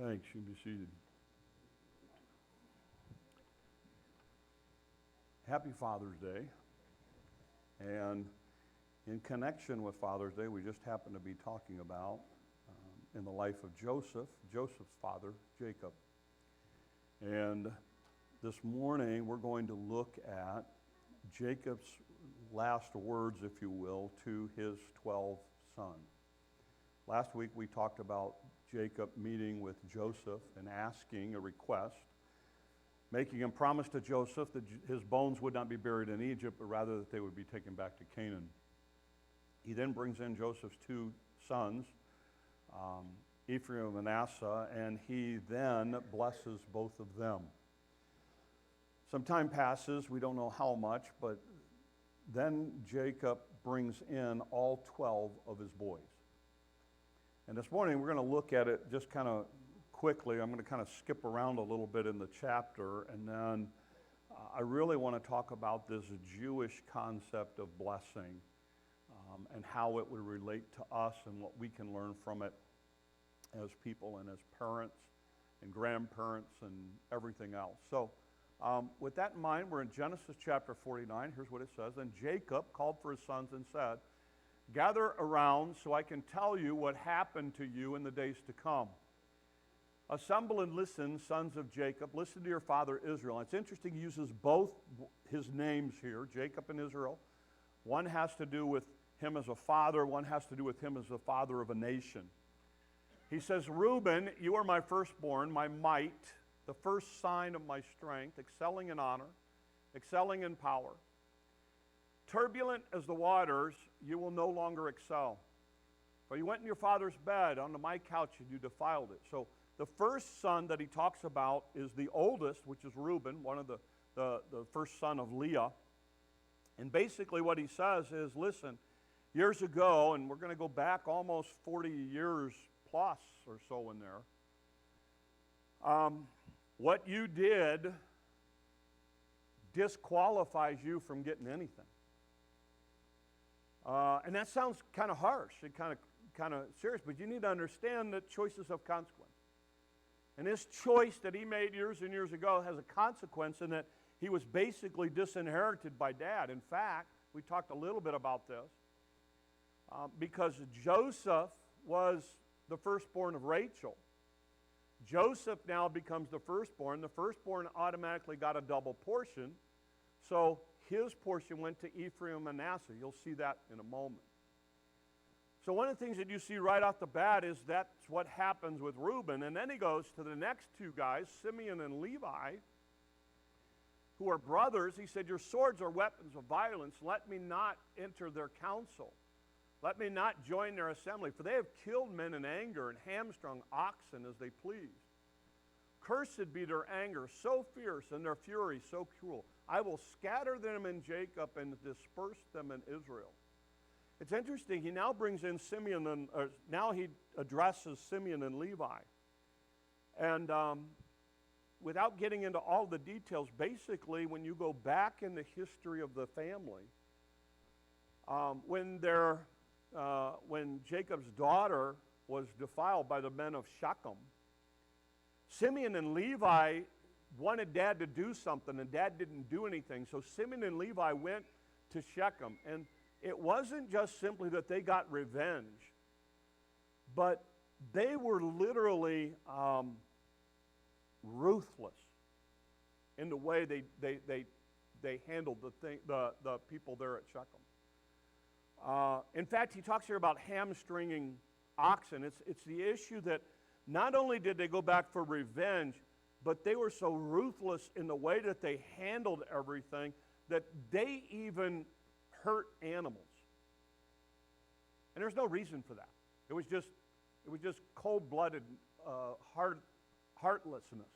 Thanks. You can be seated. Happy Father's Day. And in connection with Father's Day, we just happen to be talking about in the life of Joseph's father, Jacob. And this morning, we're going to look at Jacob's last words, if you will, to his 12 sons. Last week, we talked about Jacob meeting with Joseph and asking a request, making him promise to Joseph that his bones would not be buried in Egypt, but rather that they would be taken back to Canaan. He then brings in Joseph's two sons, Ephraim and Manasseh, and he then blesses both of them. Some time passes, we don't know how much, but then Jacob brings in all 12 of his boys. And this morning we're going to look at it just kind of quickly. I'm going to kind of skip around a little bit in the chapter, and then I really want to talk about this Jewish concept of blessing and how it would relate to us and what we can learn from it as people and as parents and grandparents and everything else. So with that in mind, we're in Genesis chapter 49. Here's what it says. Then Jacob called for his sons and said, "Gather around so I can tell you what happened to you in the days to come. Assemble and listen, sons of Jacob. Listen to your father Israel." And it's interesting, he uses both his names here, Jacob and Israel. One has to do with him as a father, one has to do with him as the father of a nation. He says, "Reuben, you are my firstborn, my might, the first sign of my strength, excelling in honor, excelling in power. Turbulent as the waters, you will no longer excel. For you went in your father's bed, onto my couch, and you defiled it." So the first son that he talks about is the oldest, which is Reuben, one of the first son of Leah. And basically what he says is, listen, years ago, and we're going to go back almost 40 years plus or so in there, what you did disqualifies you from getting anything. And that sounds kind of harsh and kind of serious, but you need to understand that choices have consequence. And this choice that he made years and years ago has a consequence in that he was basically disinherited by dad. In fact, we talked a little bit about this, because Joseph was the firstborn of Rachel. Joseph now becomes the firstborn. The firstborn automatically got a double portion. So his portion went to Ephraim and Manasseh. You'll see that in a moment. So one of the things that you see right off the bat is that's what happens with Reuben. And then he goes to the next two guys, Simeon and Levi, who are brothers. He said, "Your swords are weapons of violence. Let me not enter their council. Let me not join their assembly. For they have killed men in anger and hamstrung oxen as they pleased. Cursed be their anger, so fierce, and their fury so cruel. I will scatter them in Jacob and disperse them in Israel." It's interesting, he now brings in now he addresses Simeon and Levi. And without getting into all the details, basically when you go back in the history of the family, when Jacob's daughter was defiled by the men of Shechem, Simeon and Levi wanted dad to do something, and dad didn't do anything. So Simeon and Levi went to Shechem, and it wasn't just simply that they got revenge, but they were literally ruthless in the way they handled the people there at Shechem. In fact, he talks here about hamstringing oxen. It's the issue that not only did they go back for revenge, but they were so ruthless in the way that they handled everything that they even hurt animals. And there's no reason for that. It was just cold-blooded heartlessness.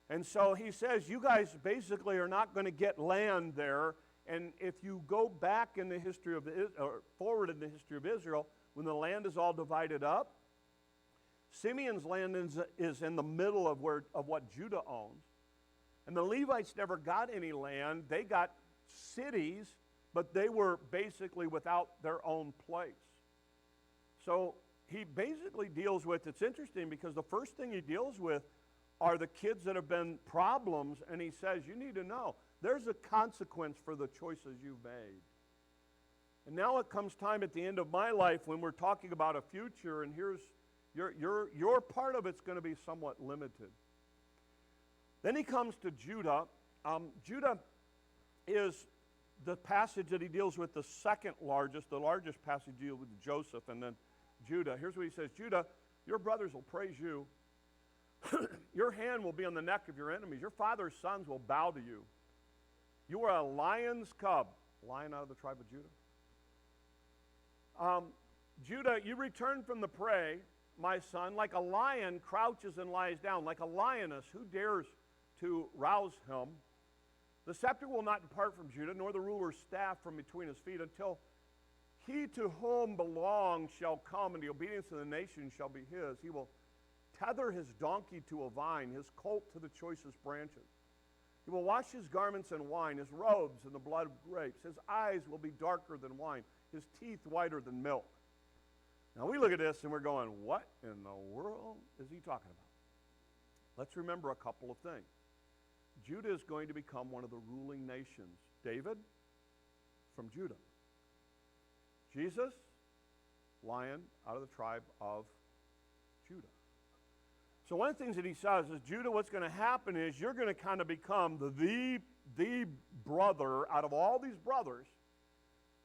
And so he says, you guys basically are not going to get land there. And if you go back in the history of or forward in the history of Israel, when the land is all divided up, Simeon's land is in the middle of what Judah owns. And the Levites never got any land. They got cities, but they were basically without their own place. So he basically deals with, it's interesting because the first thing he deals with are the kids that have been problems, and he says, you need to know, there's a consequence for the choices you've made. And now it comes time at the end of my life when we're talking about a future, and here's your part of it's going to be somewhat limited. Then he comes to Judah. Judah is the passage that he deals with the second largest. The largest passage deals with Joseph and then Judah. Here's what he says. Judah, your brothers will praise you. Your hand will be on the neck of your enemies. Your father's sons will bow to you. You are a lion's cub. Lion out of the tribe of Judah. Judah, you return from the prey, my son, like a lion crouches and lies down, like a lioness. Who dares to rouse him? The scepter will not depart from Judah, nor the ruler's staff from between his feet, until he to whom belongs shall come, and the obedience of the nation shall be his. He will tether his donkey to a vine, his colt to the choicest branches. He will wash his garments in wine, his robes in the blood of grapes. His eyes will be darker than wine, his teeth whiter than milk. Now we look at this and we're going, what in the world is he talking about? Let's remember a couple of things. Judah is going to become one of the ruling nations. David, from Judah. Jesus, lion out of the tribe of Judah. So one of the things that he says is, Judah, what's going to happen is you're going to kind of become the brother out of all these brothers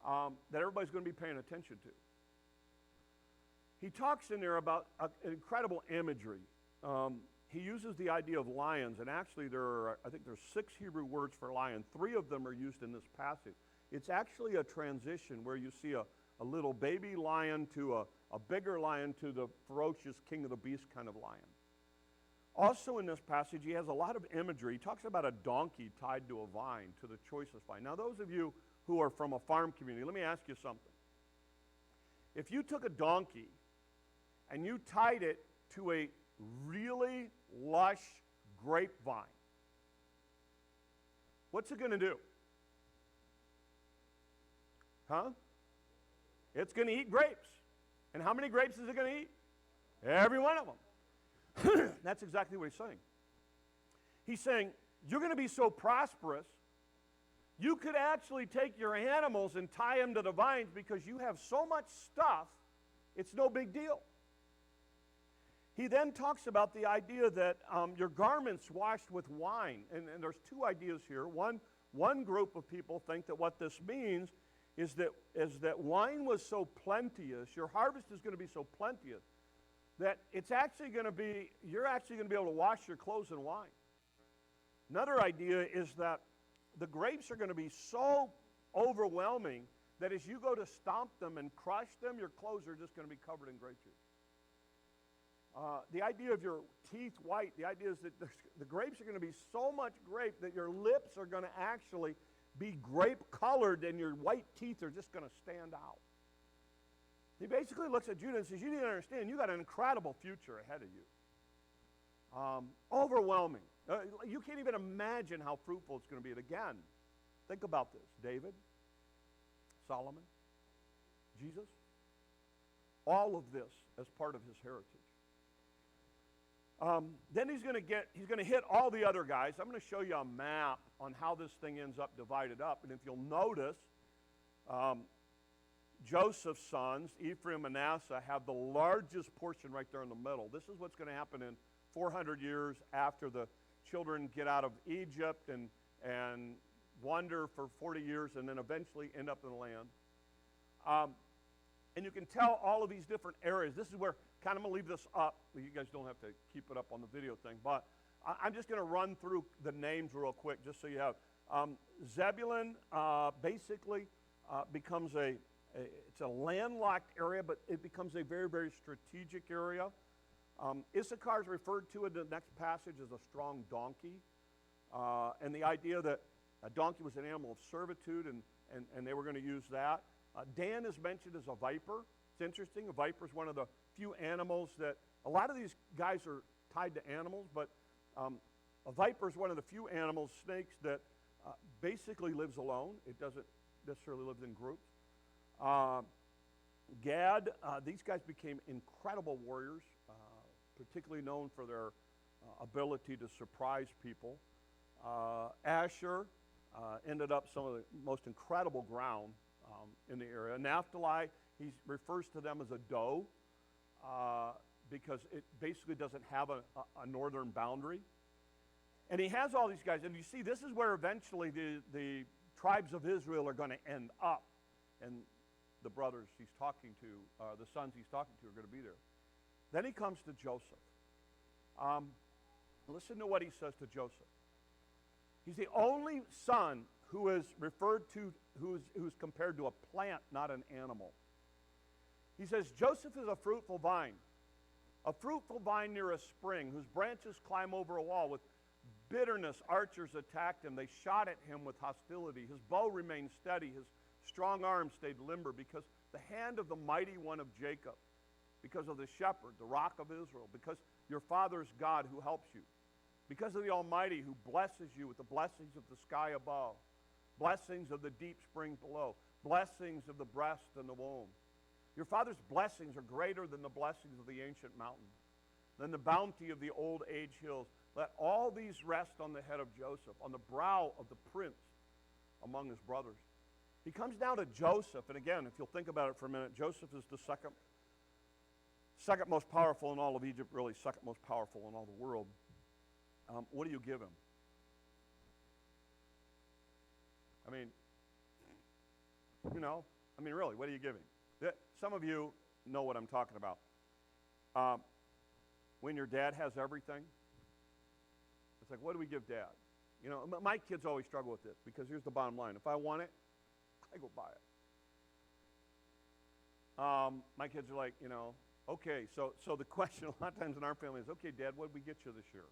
that everybody's going to be paying attention to. He talks in there about incredible imagery. He uses the idea of lions, and actually I think there's 6 Hebrew words for lion. 3 of them are used in this passage. It's actually a transition where you see a little baby lion to a bigger lion to the ferocious king of the beast kind of lion. Also in this passage, he has a lot of imagery. He talks about a donkey tied to a vine, to the choicest vine. Now, those of you who are from a farm community, let me ask you something. If you took a donkey and you tied it to a really lush grapevine, what's it going to do? Huh? It's going to eat grapes. And how many grapes is it going to eat? Every one of them. That's exactly what he's saying. He's saying, you're going to be so prosperous, you could actually take your animals and tie them to the vines because you have so much stuff, it's no big deal. He then talks about the idea that your garments washed with wine. And there's 2 ideas here. One group of people think that what this means is that wine was so plenteous, your harvest is going to be so plenteous, that it's actually going to be, you're actually going to be able to wash your clothes in wine. Another idea is that the grapes are going to be so overwhelming that as you go to stomp them and crush them, your clothes are just going to be covered in grape juice. The idea of your teeth white, the idea is that the grapes are going to be so much grape that your lips are going to actually be grape colored and your white teeth are just going to stand out. He basically looks at Judah and says, you need to understand, you got an incredible future ahead of you. Overwhelming. You can't even imagine how fruitful it's going to be. And again, think about this. David, Solomon, Jesus, all of this as part of his heritage. Then he's going to hit all the other guys. I'm going to show you a map on how this thing ends up divided up. And if you'll notice, Joseph's sons, Ephraim and Manasseh, have the largest portion right there in the middle. This is what's going to happen in 400 years after the children get out of Egypt and wander for 40 years and then eventually end up in the land. And you can tell all of these different areas. This is where, kind of going to leave this up. You guys don't have to keep it up on the video thing, but I'm just going to run through the names real quick just so you have. Zebulun basically becomes it's a landlocked area, but it becomes a very, very strategic area. Issachar is referred to in the next passage as a strong donkey. And the idea that a donkey was an animal of servitude, and they were going to use that. Dan is mentioned as a viper. It's interesting. A viper is one of the few animals that, a lot of these guys are tied to animals, but a viper is one of the few animals, snakes, that basically lives alone. It doesn't necessarily live in groups. Gad, these guys became incredible warriors, particularly known for their ability to surprise people. Asher ended up some of the most incredible ground in the area. Naphtali, he refers to them as a doe because it basically doesn't have a northern boundary. And he has all these guys. And you see, this is where eventually the tribes of Israel are going to end up. And the brothers he's talking to, the sons he's talking to are going to be there. Then he comes to Joseph. Listen to what he says to Joseph. He's the only son who is referred to, who's compared to a plant, not an animal. He says, Joseph is a fruitful vine near a spring, whose branches climb over a wall. With bitterness, archers attacked him. They shot at him with hostility. His bow remained steady. His strong arm stayed limber because the hand of the mighty one of Jacob, because of the shepherd, the rock of Israel, because your father's God who helps you, because of the Almighty who blesses you with the blessings of the sky above, blessings of the deep spring below, blessings of the breast and the womb. Your father's blessings are greater than the blessings of the ancient mountains, than the bounty of the old age hills. Let all these rest on the head of Joseph, on the brow of the prince among his brothers. He comes down to Joseph, and again, if you'll think about it for a minute, Joseph is the second most powerful in all of Egypt, really second most powerful in all the world. What do you give him? I mean, really, what do you give him? Some of you know what I'm talking about. When your dad has everything, it's like, what do we give dad? You know, my kids always struggle with this because here's the bottom line. If I want it, I go buy it. My kids are like, okay, so the question a lot of times in our family is, okay, Dad, what did we get you this year?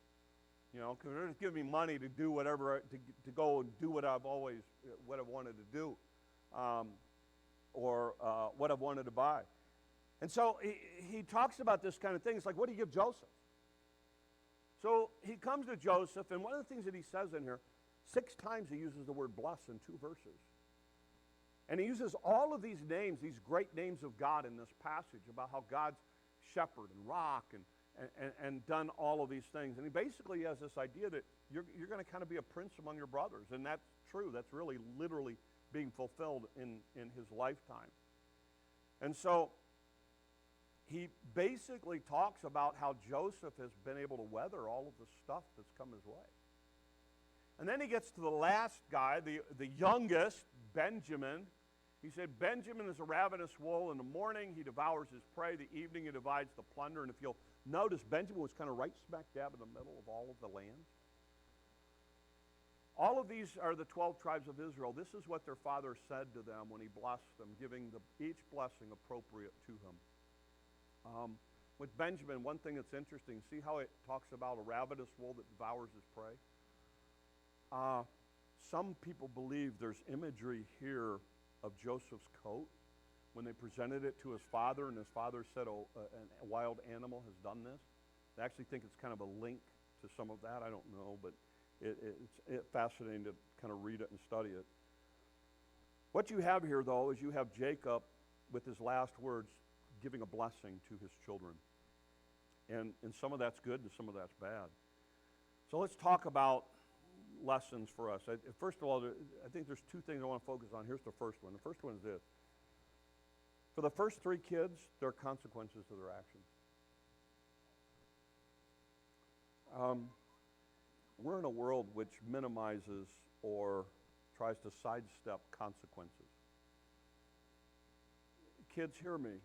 Because they're just giving me money to do whatever, to go and do what I've wanted to do, or what I've wanted to buy. And so he talks about this kind of thing. It's like, what do you give Joseph? So he comes to Joseph, and one of the things that he says in here, 6 times he uses the word bless in 2 verses. And he uses all of these names, these great names of God in this passage about how God's shepherd and rock and done all of these things. And he basically has this idea that you're going to kind of be a prince among your brothers. And that's true. That's really literally being fulfilled in his lifetime. And so he basically talks about how Joseph has been able to weather all of the stuff that's come his way. And then he gets to the last guy, the youngest, Benjamin. He said, Benjamin is a ravenous wolf. In the morning, he devours his prey. The evening, he divides the plunder. And if you'll notice, Benjamin was kind of right smack dab in the middle of all of the land. All of these are the 12 tribes of Israel. This is what their father said to them when he blessed them, giving each blessing appropriate to him. With Benjamin, one thing that's interesting, see how it talks about a ravenous wolf that devours his prey? Some people believe there's imagery here of Joseph's coat when they presented it to his father, and his father said, a wild animal has done this. I actually think it's kind of a link to some of that. I don't know, but it's fascinating to kind of read it and study it. What you have here, though, is you have Jacob with his last words giving a blessing to his children. And some of that's good and some of that's bad. So let's talk about lessons for us. First of all, I think there's 2 things I want to focus on. Here's the first one. The first one is this. For the first 3 kids, there are consequences to their actions. We're in a world which minimizes or tries to sidestep consequences. Kids, hear me.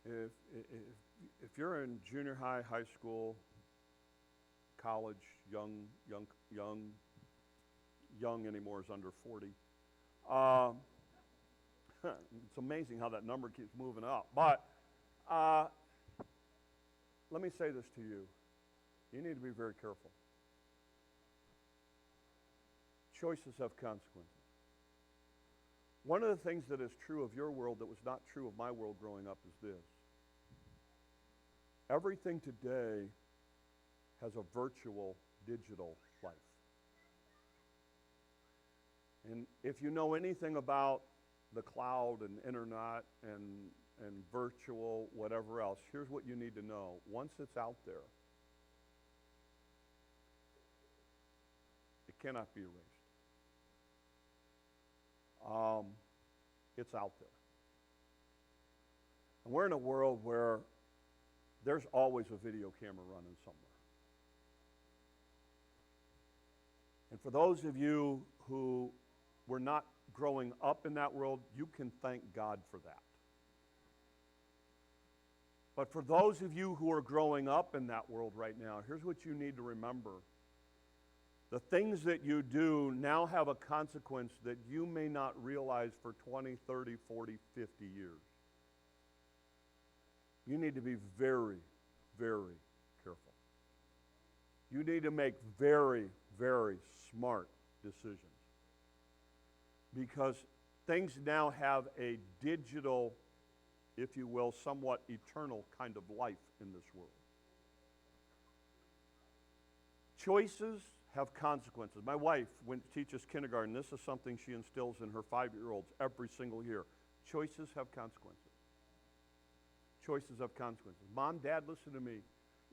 If you're in junior high, high school, college, young anymore is under 40. It's amazing how that number keeps moving up. But let me say this to you. You need to be very careful. Choices have consequences. One of the things that is true of your world that was not true of my world growing up is this. Everything today has a virtual, digital life. And if you know anything about the cloud and internet and virtual, whatever else, here's what you need to know. Once it's out there, it cannot be erased. It's out there. And we're in a world where there's always a video camera running somewhere. And for those of you who were not growing up in that world, you can thank God for that. But for those of you who are growing up in that world right now, here's what you need to remember. The things that you do now have a consequence that you may not realize for 20, 30, 40, 50 years. You need to be very, very careful. You need to make very, very smart decisions. Because things now have a digital, if you will, somewhat eternal kind of life in this world. Choices have consequences. My wife teaches kindergarten. This is something she instills in her 5-year-olds every single year. Choices have consequences. Choices have consequences. Mom, Dad, listen to me.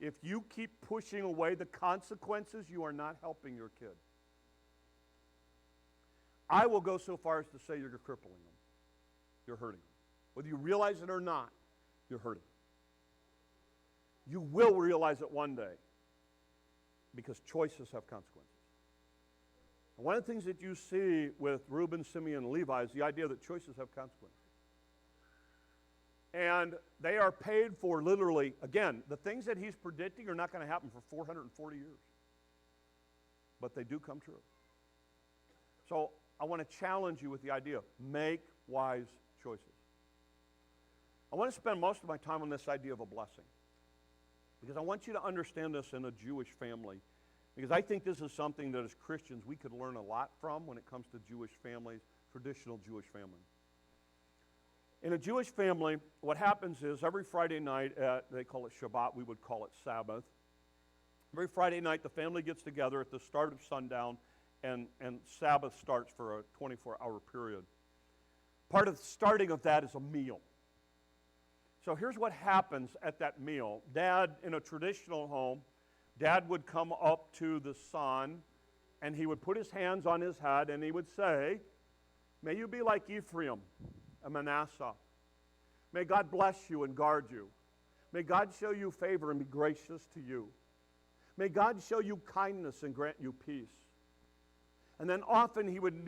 If you keep pushing away the consequences, you are not helping your kid. I will go so far as to say you're crippling them. You're hurting them. Whether you realize it or not, you're hurting them. You will realize it one day because choices have consequences. And one of the things that you see with Reuben, Simeon, and Levi is the idea that choices have consequences. And they are paid for literally, again, the things that he's predicting are not going to happen for 440 years. But they do come true. So I want to challenge you with the idea, make wise choices. I want to spend most of my time on this idea of a blessing. Because I want you to understand this in a Jewish family. Because I think this is something that as Christians we could learn a lot from when it comes to Jewish families, traditional Jewish families. In a Jewish family, what happens is every Friday night, they call it Shabbat, we would call it Sabbath. Every Friday night the family gets together at the start of sundown and Sabbath starts for a 24-hour period. Part of the starting of that is a meal. So here's what happens at that meal. Dad, in a traditional home, Dad would come up to the son and he would put his hands on his head and he would say, "May you be like Ephraim and Manasseh. May God bless you and guard you. May God show you favor and be gracious to you. May God show you kindness and grant you peace." And then often he would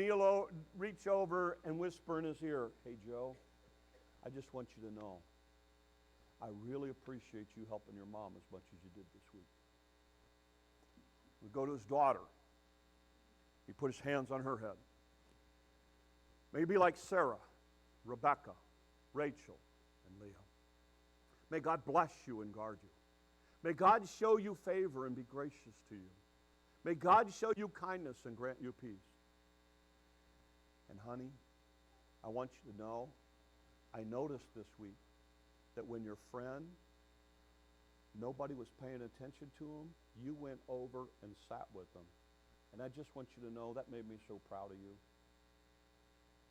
reach over and whisper in his ear, "Hey, Joe, I just want you to know, I really appreciate you helping your mom as much as you did this week." We'd go to his daughter. He'd put his hands on her head. "May you be like Sarah, Rebecca, Rachel, and Leah. May God bless you and guard you. May God show you favor and be gracious to you. May God show you kindness and grant you peace. And honey, I want you to know, I noticed this week that when your friend, nobody was paying attention to him, you went over and sat with them. And I just want you to know that made me so proud of you."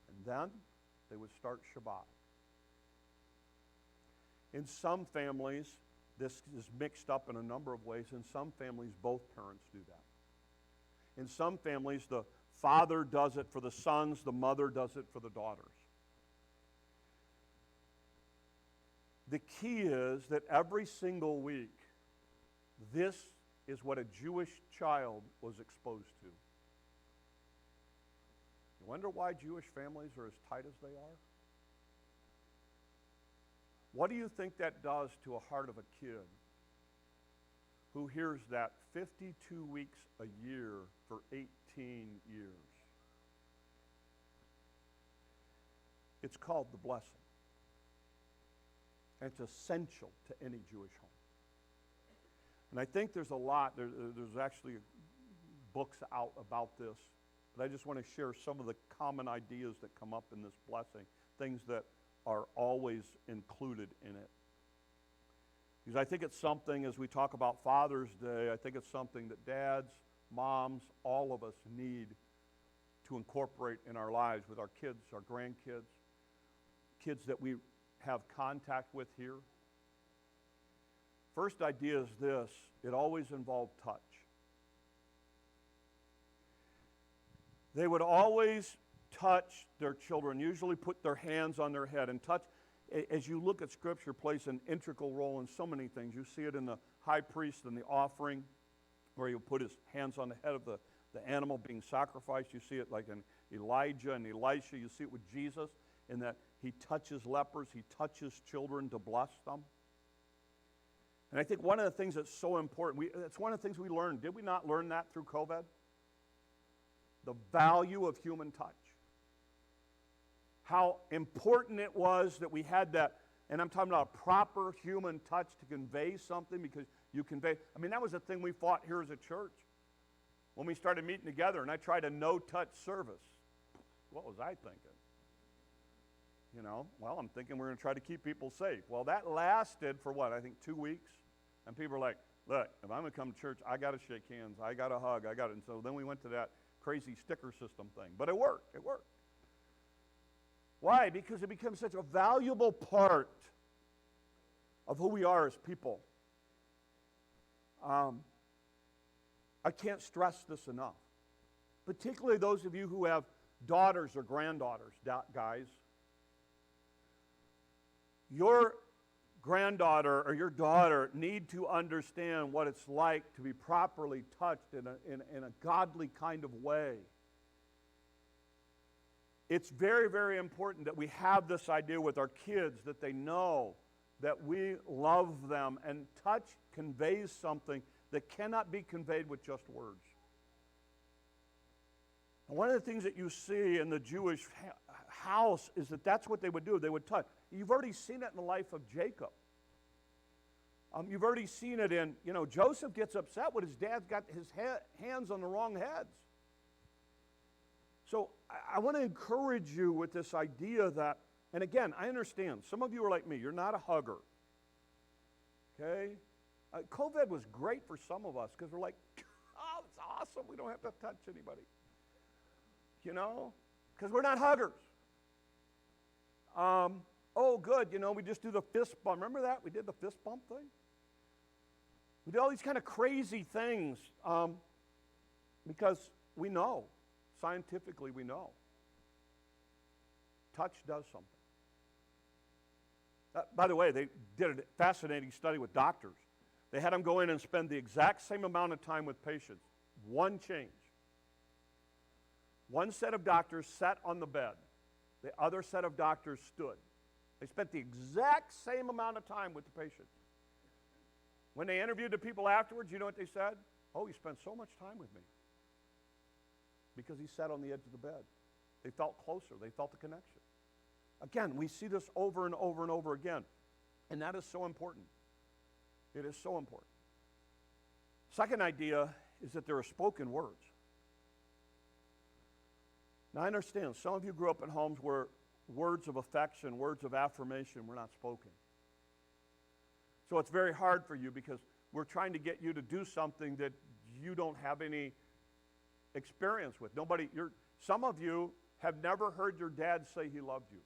And then they would start Shabbat. In some families, this is mixed up in a number of ways. In some families, both parents do that. In some families, the father does it for the sons, the mother does it for the daughters. The key is that every single week, this is what a Jewish child was exposed to. You wonder why Jewish families are as tight as they are? What do you think that does to a heart of a kid who hears that 52 weeks a year for 18 years? It's called the blessing. And it's essential to any Jewish home. And I think there's a lot, there's actually books out about this, but I just want to share some of the common ideas that come up in this blessing, things that are always included in it. Because I think it's something, as we talk about Father's Day, I think it's something that dads, moms, all of us need to incorporate in our lives with our kids, our grandkids. kids that we have contact with here. First idea is this: it always involved touch. They would always touch their children, usually put their hands on their head. And touch, as you look at Scripture, plays an integral role in so many things. You see it in the high priest and the offering, where he would put his hands on the head of the animal being sacrificed. You see it like in Elijah and Elisha. You see it with Jesus in that he touches lepers, he touches children to bless them. And I think one of the things that's so important, it's one of the things we learned. Did we not learn that through COVID? The value of human touch. How important it was that we had that, and I'm talking about a proper human touch to convey something, because you convey, I mean, that was the thing we fought here as a church. When we started meeting together and I tried a no-touch service, what was I thinking? You know, well, I'm thinking we're going to try to keep people safe. Well, that lasted for what, I think 2 weeks? And people were like, look, if I'm going to come to church, I got to shake hands, I got to hug, I got to, and so then we went to that crazy sticker system thing. But it worked, it worked. Why? Because it becomes such a valuable part of who we are as people. I can't stress this enough. Particularly those of you who have daughters or granddaughters, guys. Your granddaughter or your daughter need to understand what it's like to be properly touched in a godly kind of way. It's very, very important that we have this idea with our kids, that they know that we love them, and touch conveys something that cannot be conveyed with just words. And one of the things that you see in the Jewish house is that that's what they would do. They would touch. You've already seen it in the life of Jacob. You've already seen it in, Joseph gets upset when his dad's got his hands on the wrong heads. So I want to encourage you with this idea that, and again, I understand, some of you are like me, you're not a hugger. Okay? COVID was great for some of us because we're like, oh, it's awesome, we don't have to touch anybody. Because we're not huggers. Oh, good, we just do the fist bump. Remember that? We did the fist bump thing? We did all these kind of crazy things because we know, scientifically we know, touch does something. By the way, they did a fascinating study with doctors. They had them go in and spend the exact same amount of time with patients. One change. One set of doctors sat on the bed. The other set of doctors stood. They spent the exact same amount of time with the patient. When they interviewed the people afterwards, you know what they said? Oh, he spent so much time with me. Because he sat on the edge of the bed. They felt closer. They felt the connection. Again, we see this over and over and over again. And that is so important. It is so important. Second idea is that there are spoken words. Now, I understand some of you grew up in homes where words of affection, words of affirmation were not spoken. So it's very hard for you because we're trying to get you to do something that you don't have any experience with. Some of you have never heard your dad say he loved you.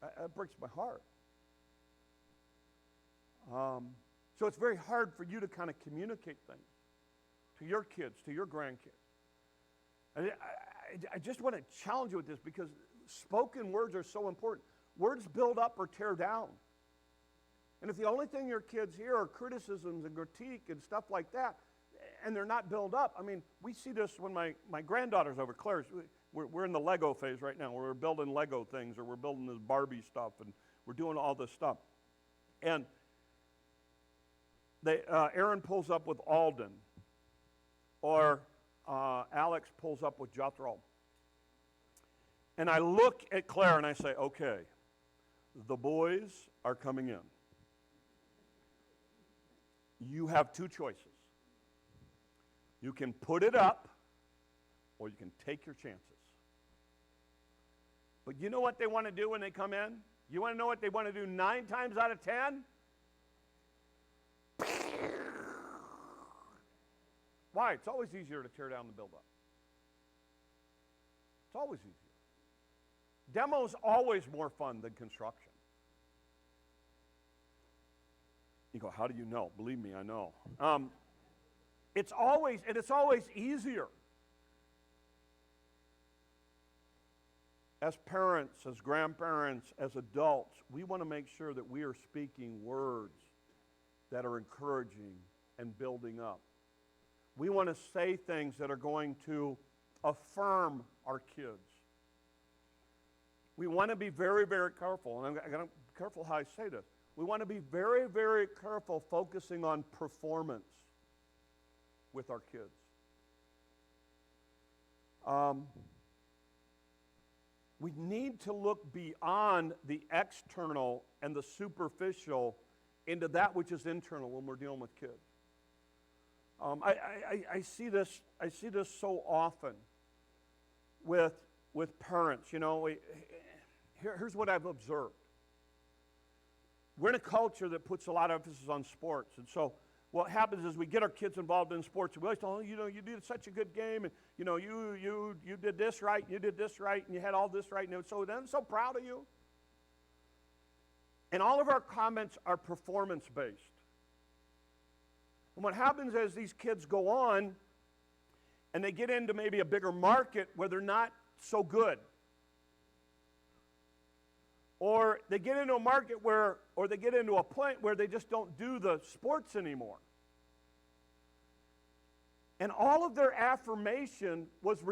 That breaks my heart. So it's very hard for you to kind of communicate things to your kids, to your grandkids. And I just want to challenge you with this because spoken words are so important. Words build up or tear down. And if the only thing your kids hear are criticisms and critique and stuff like that, and they're not built up, I mean, we see this when my granddaughter's over, Claire's, we're in the Lego phase right now, where we're building Lego things, or we're building this Barbie stuff, and we're doing all this stuff. And Aaron pulls up with Alden, or Alex pulls up with Jethro. And I look at Claire and I say, okay, the boys are coming in. You have two choices. You can put it up, or you can take your chances. But you know what they want to do when they come in? You want to know what they want to do 9 times out of 10? Why? It's always easier to tear down the build-up. It's always easier. Demo's always more fun than construction. You go, how do you know? Believe me, I know. It's always easier. As parents, as grandparents, as adults, we want to make sure that we are speaking words that are encouraging and building up. We want to say things that are going to affirm our kids. We want to be very, very careful, and I'm going to be careful how I say this. We want to be very, very careful focusing on performance with our kids. We need to look beyond the external and the superficial into that which is internal when we're dealing with kids. I see this so often with parents. You know, here's what I've observed. We're in a culture that puts a lot of emphasis on sports, and so what happens is we get our kids involved in sports. We always tell them, you did such a good game, and you did this right, and you did this right, and you had all this right, and so I'm so proud of you. And all of our comments are performance-based. And what happens is these kids go on, and they get into maybe a bigger market where they're not so good. Or they get into a market or they get into a point where they just don't do the sports anymore. And all of their affirmation was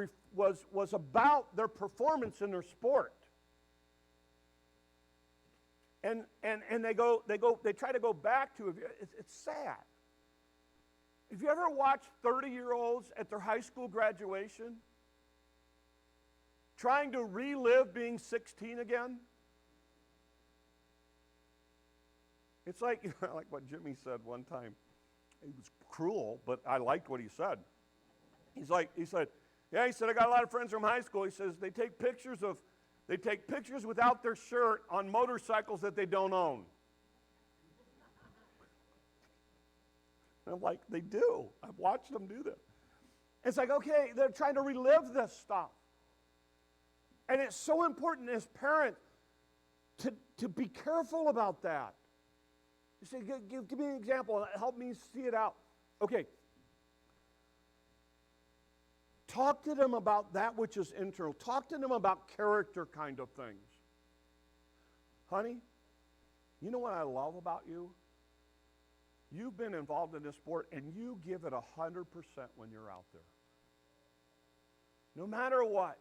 about their performance in their sport. And they try to go back to it. It's sad. Have you ever watched 30-year-olds at their high school graduation trying to relive being 16 again? It's like what Jimmy said one time. It was cruel, but I liked what he said. He said, I got a lot of friends from high school. He says they take pictures without their shirt on motorcycles that they don't own. And I'm like, they do. I've watched them do this. It's like, okay, they're trying to relive this stuff. And it's so important as parents to be careful about that. You say, give me an example. Help me see it out. Okay. Talk to them about that which is internal. Talk to them about character kind of things. Honey, you know what I love about you? You've been involved in this sport, and you give it 100% when you're out there. No matter what.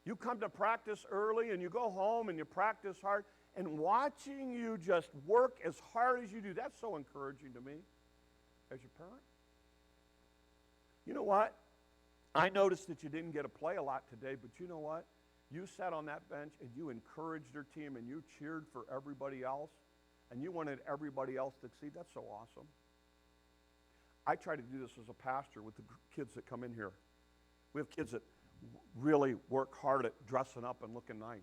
You come to practice early, and you go home, and you practice hard. And watching you just work as hard as you do, that's so encouraging to me as your parent. You know what? I noticed that you didn't get to play a lot today, but you know what? You sat on that bench and you encouraged your team and you cheered for everybody else and you wanted everybody else to succeed. That's so awesome. I try to do this as a pastor with the kids that come in here. We have kids that really work hard at dressing up and looking nice.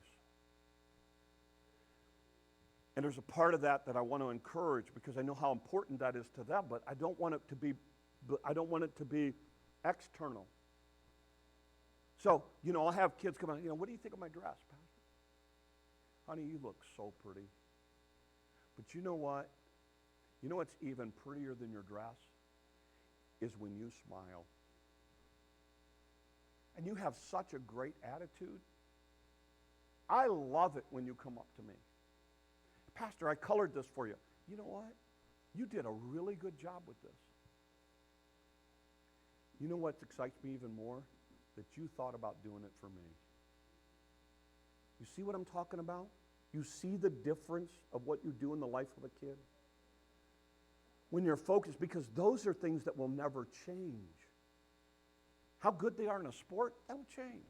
And there's a part of that I want to encourage because I know how important that is to them, but I don't want it to be external. So, I'll have kids come out, what do you think of my dress, Pastor? Honey, you look so pretty. But you know what? You know what's even prettier than your dress? Is when you smile. And you have such a great attitude. I love it when you come up to me. Pastor, I colored this for you. You know what? You did a really good job with this. You know what excites me even more? That you thought about doing it for me. You see what I'm talking about? You see the difference of what you do in the life of a kid? When you're focused, because those are things that will never change. How good they are in a sport, that'll change.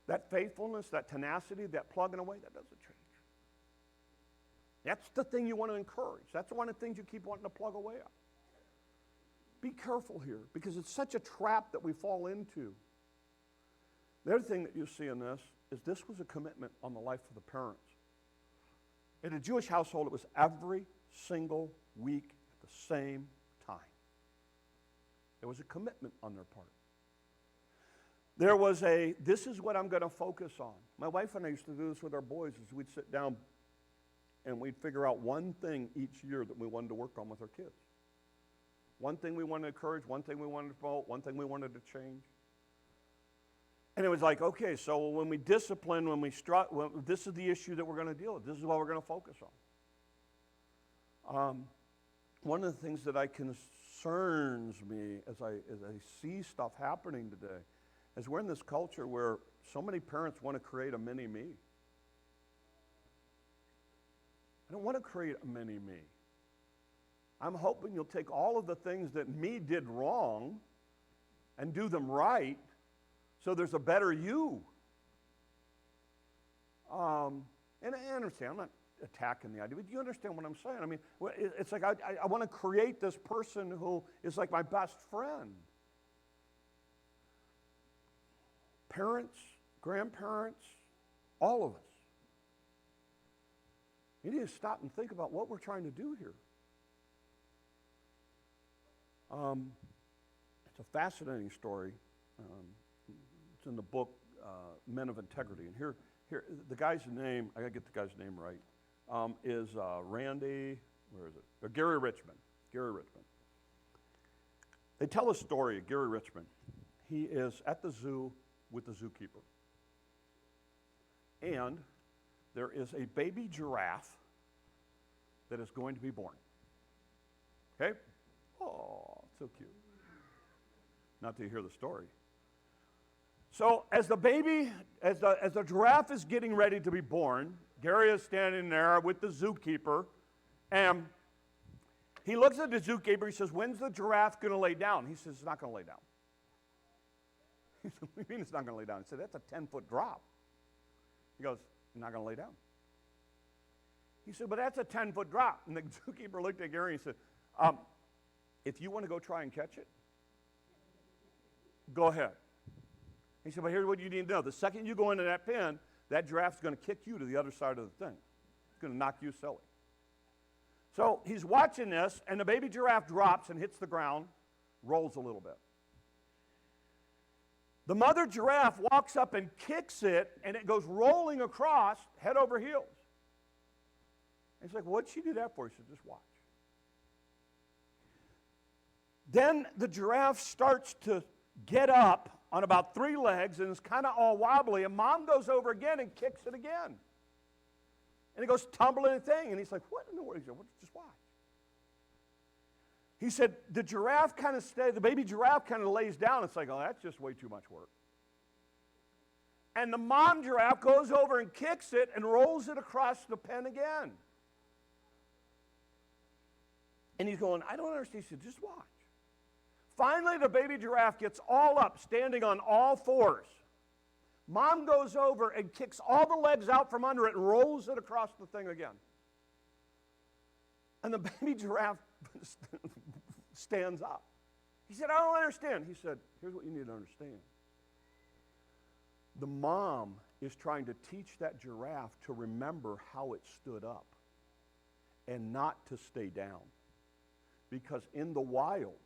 That faithfulness, that tenacity, that plugging away, that doesn't change. That's the thing you want to encourage. That's one of the things you keep wanting to plug away at. Be careful here, because it's such a trap that we fall into. The other thing that you see in this was a commitment on the life of the parents. In a Jewish household, it was every single week at the same time. There was a commitment on their part. this is what I'm going to focus on. My wife and I used to do this with our boys, is we'd sit down and we'd figure out one thing each year that we wanted to work on with our kids. One thing we wanted to encourage, one thing we wanted to promote, one thing we wanted to change. And it was like, okay, so when we discipline, this is the issue that we're going to deal with. This is what we're going to focus on. One of the things that concerns me as I see stuff happening today is we're in this culture where so many parents want to create a mini-me. I don't want to create a mini-me. I'm hoping you'll take all of the things that me did wrong and do them right so there's a better you. And I understand, I'm not attacking the idea, but you understand what I'm saying. I mean, it's like I want to create this person who is like my best friend. Parents, grandparents, all of us. You need to stop and think about what we're trying to do here. It's a fascinating story. It's in the book Men of Integrity. And here, the guy's name, I gotta get the guy's name right, is Randy, where is it? Gary Richmond. Gary Richmond. They tell a story of Gary Richmond. He is at the zoo with the zookeeper. And there is a baby giraffe that is going to be born. Okay? Oh, so cute. Not till you hear the story. So as the giraffe is getting ready to be born, Gary is standing there with the zookeeper, and he looks at the zookeeper. He says, "When's the giraffe going to lay down?" He says, "It's not going to lay down." He said, "What do you mean it's not going to lay down?" He said, "That's a 10-foot drop." He goes, "It's not going to lay down." He said, "But that's a 10-foot drop." And the zookeeper looked at Gary and said, "If you want to go try and catch it, go ahead." He said, "But here's what you need to know. The second you go into that pen, that giraffe's going to kick you to the other side of the thing. It's going to knock you silly." So he's watching this, and the baby giraffe drops and hits the ground, rolls a little bit. The mother giraffe walks up and kicks it, and it goes rolling across, head over heels. And he's like, "What'd she do that for?" He said, "Just watch." Then the giraffe starts to get up on about 3 legs, and it's kind of all wobbly, and Mom goes over again and kicks it again. And it goes tumbling and thing, and he's like, "What in the world?" He said, "Well, just watch." He said, the baby giraffe kind of lays down. It's like, "Oh, that's just way too much work." And the mom giraffe goes over and kicks it and rolls it across the pen again. And he's going, "I don't understand." He said, "Just watch." Finally, the baby giraffe gets all up, standing on all 4s. Mom goes over and kicks all the legs out from under it and rolls it across the thing again. And the baby giraffe stands up. He said, "I don't understand." He said, "Here's what you need to understand. The mom is trying to teach that giraffe to remember how it stood up and not to stay down. Because in the wild,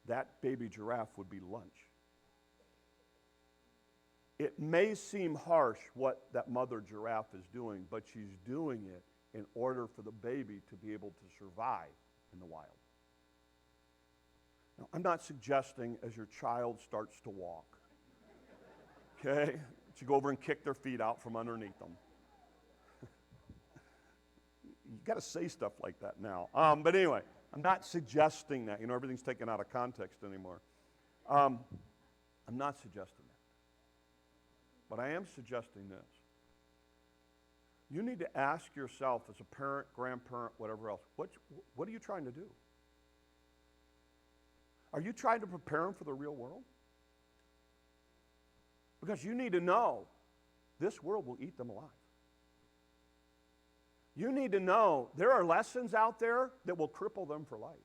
that baby giraffe would be lunch. It may seem harsh what that mother giraffe is doing, but she's doing it in order for the baby to be able to survive in the wild." Now, I'm not suggesting as your child starts to walk, okay, that you go over and kick their feet out from underneath them. You got to say stuff like that now. But anyway, I'm not suggesting that. You know, everything's taken out of context anymore. I'm not suggesting that. But I am suggesting this. You need to ask yourself as a parent, grandparent, whatever else, what are you trying to do? Are you trying to prepare them for the real world? Because you need to know this world will eat them alive. You need to know there are lessons out there that will cripple them for life.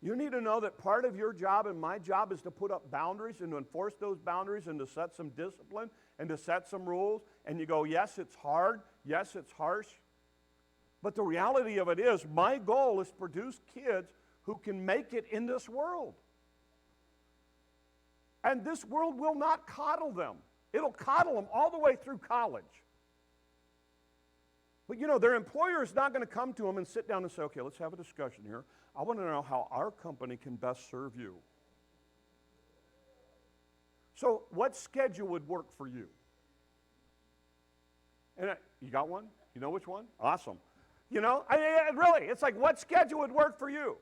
You need to know that part of your job and my job is to put up boundaries and to enforce those boundaries and to set some discipline and to set some rules. And you go, yes, it's hard. Yes, it's harsh. But the reality of it is my goal is to produce kids who can make it in this world. And this world will not coddle them. It'll coddle them all the way through college. But you know, their employer is not going to come to them and sit down and say, okay, let's have a discussion here. I want to know how our company can best serve you. So what schedule would work for you? And you got one? You know which one? Awesome. You know, really, it's like, what schedule would work for you?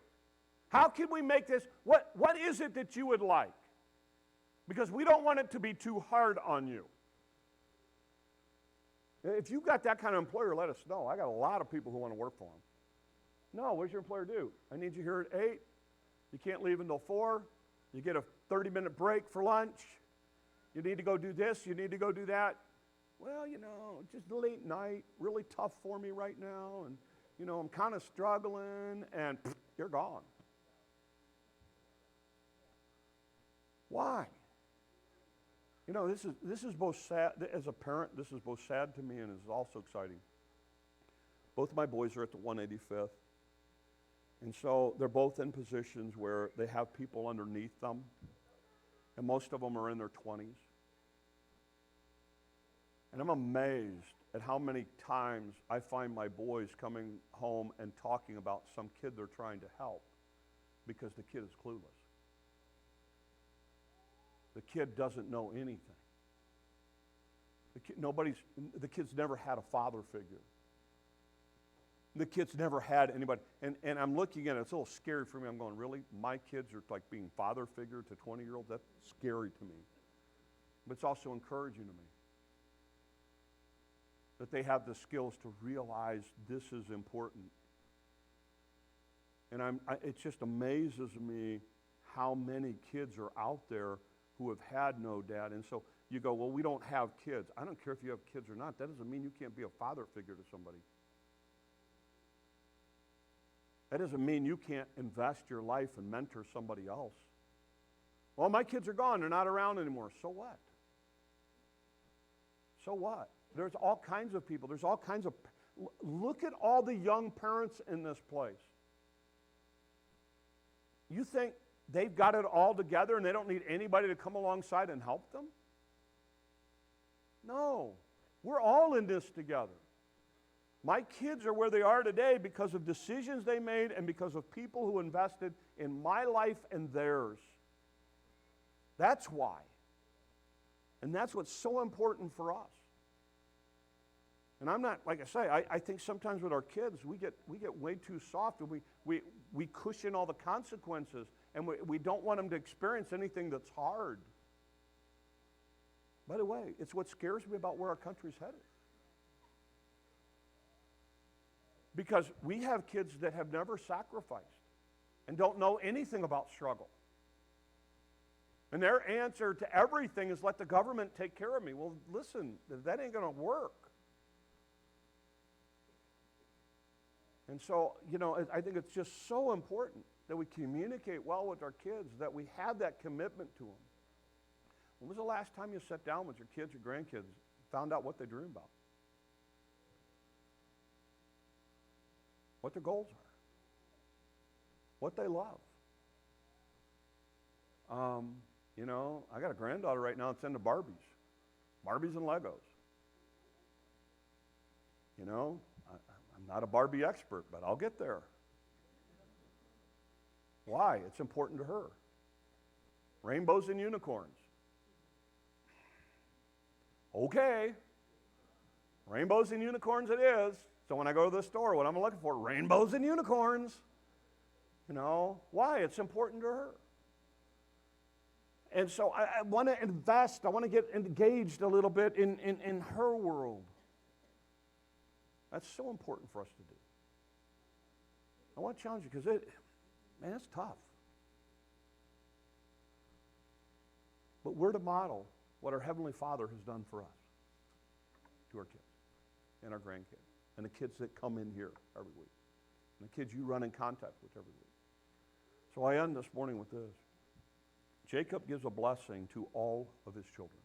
How can we make this, what is it that you would like? Because we don't want it to be too hard on you. If you've got that kind of employer, let us know. I got a lot of people who want to work for them. No, what does your employer do? I need you here at 8. You can't leave until 4. You get a 30-minute break for lunch. You need to go do this. You need to go do that. Well, you know, just late night, really tough for me right now. And, you know, I'm kind of struggling. And you're gone. Why? You know, this is both sad, as a parent, this is both sad to me and is also exciting. Both of my boys are at the 185th. And so they're both in positions where they have people underneath them. And most of them are in their 20s. And I'm amazed at how many times I find my boys coming home and talking about some kid they're trying to help because the kid is clueless. The kid doesn't know anything. The kid's never had a father figure. The kid's never had anybody. And I'm looking at it, it's a little scary for me. I'm going, really? My kids are like being father figure to 20-year-olds? That's scary to me. But it's also encouraging to me that they have the skills to realize this is important. And it just amazes me how many kids are out there who have had no dad. And so you go, well, we don't have kids. I don't care if you have kids or not. That doesn't mean you can't be a father figure to somebody. That doesn't mean you can't invest your life and mentor somebody else. Well, my kids are gone. They're not around anymore. So what? So what? There's all kinds of people. There's all kinds of... Look at all the young parents in this place. You think they've got it all together and they don't need anybody to come alongside and help them? No. We're all in this together. My kids are where they are today because of decisions they made and because of people who invested in my life and theirs. That's why. And that's what's so important for us. And I'm not, like I say, I think sometimes with our kids, we get way too soft and we cushion all the consequences and we don't want them to experience anything that's hard. By the way, it's what scares me about where our country's headed. Because we have kids that have never sacrificed and don't know anything about struggle. And their answer to everything is let the government take care of me. Well, listen, that ain't going to work. And so, you know, I think it's just so important that we communicate well with our kids, that we have that commitment to them. When was the last time you sat down with your kids or grandkids, found out what they dream about? What their goals are? What they love? You know, I got a granddaughter right now that's into Barbies. Barbies and Legos. You know, I'm not a Barbie expert, but I'll get there. Why? It's important to her. Rainbows and unicorns. Okay. Rainbows and unicorns it is. So when I go to the store, what I'm looking for, rainbows and unicorns. You know, why? It's important to her. And so I want to invest, I want to get engaged a little bit in her world. That's so important for us to do. I want to challenge you because it's tough. But we're to model what our Heavenly Father has done for us to our kids and our grandkids and the kids that come in here every week and the kids you run in contact with every week. So I end this morning with this. Jacob gives a blessing to all of his children.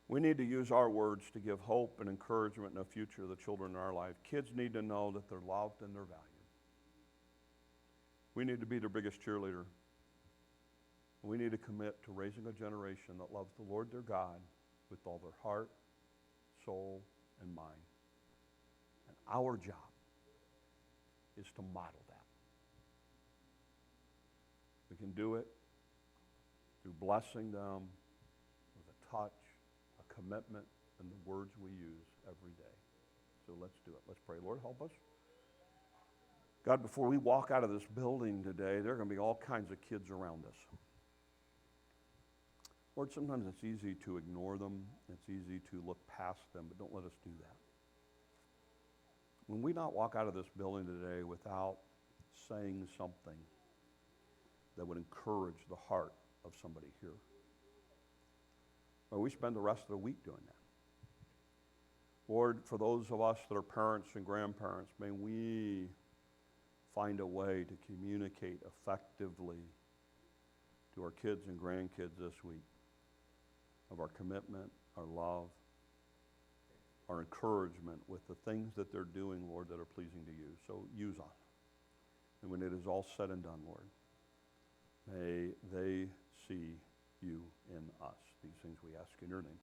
We need to use our words to give hope and encouragement in the future of the children in our life. Kids need to know that they're loved and they're valued. We need to be their biggest cheerleader. We need to commit to raising a generation that loves the Lord their God with all their heart, soul, and mind. And our job is to model that. We can do it through blessing them with a touch, a commitment, and the words we use every day. So let's do it. Let's pray. Lord, help us. God, before we walk out of this building today, there are going to be all kinds of kids around us. Lord, sometimes it's easy to ignore them. It's easy to look past them, but don't let us do that. When we not walk out of this building today without saying something that would encourage the heart of somebody here, or we spend the rest of the week doing that. Lord, for those of us that are parents and grandparents, may we find a way to communicate effectively to our kids and grandkids this week of our commitment, our love, our encouragement with the things that they're doing, Lord, that are pleasing to you. So use us. And when it is all said and done, Lord, may they see you in us. These things we ask in your name.